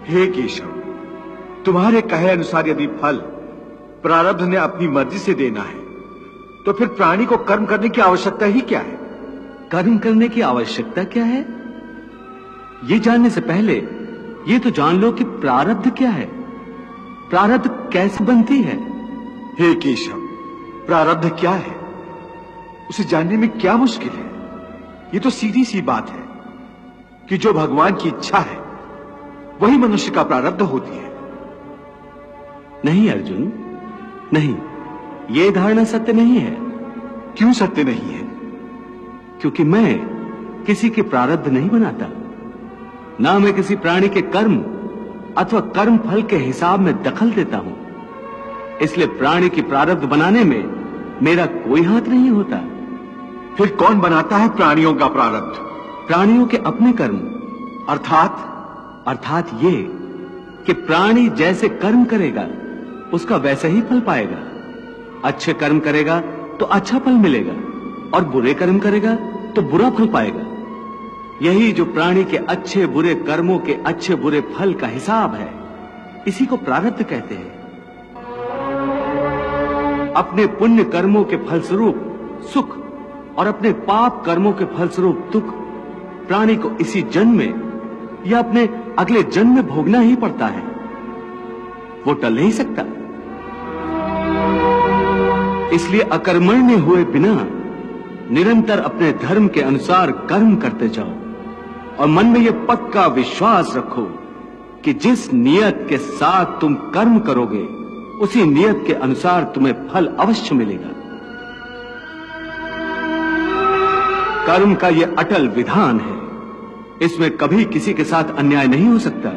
हे केशव, तुम्हारे कहे अनुसार यदि फल प्रारब्ध ने अपनी मर्जी से देना है तो फिर प्राणी को कर्म करने की आवश्यकता ही क्या है? कर्म करने की आवश्यकता क्या है, ये जानने से पहले ये तो जान लो कि प्रारब्ध क्या है, प्रारब्ध कैसे बनती है। हे केशव, प्रारब्ध क्या है उसे जानने में क्या मुश्किल है? ये तो सीधी सी बात है कि जो भगवान की इच्छा है वही मनुष्य का प्रारब्ध होती है। नहीं अर्जुन, नहीं, ये धारणा सत्य नहीं है। क्यों सत्य नहीं है? क्योंकि मैं किसी के प्रारब्ध नहीं बनाता, ना मैं किसी प्राणी के कर्म अथवा कर्म फल के हिसाब में दखल देता हूं। इसलिए प्राणी की प्रारब्ध बनाने में मेरा कोई हाथ नहीं होता। फिर कौन बनाता है प्राणियों का प्रारब्ध? प्राणियों के अपने कर्म। अर्थात ये कि प्राणी जैसे कर्म करेगा उसका वैसा ही फल पाएगा। अच्छे कर्म करेगा तो अच्छा फल मिलेगा और बुरे कर्म करेगा तो बुरा फल पाएगा। यही जो प्राणी के अच्छे बुरे कर्मों के अच्छे बुरे फल का हिसाब है, इसी को प्रारब्ध कहते हैं। अपने पुण्य कर्मों के फलस्वरूप सुख और अपने पाप कर्मों के फलस्वरूप दुख प्राणी को इसी जन्म में या अपने अगले जन्म में भोगना ही पड़ता है, वो टल नहीं सकता। इसलिए अकर्मण्य हुए बिना निरंतर अपने धर्म के अनुसार कर्म करते जाओ और मन में यह पक्का विश्वास रखो कि जिस नियत के साथ तुम कर्म करोगे उसी नियत के अनुसार तुम्हें फल अवश्य मिलेगा। कर्म का यह अटल विधान है, इसमें कभी किसी के साथ अन्याय नहीं हो सकता।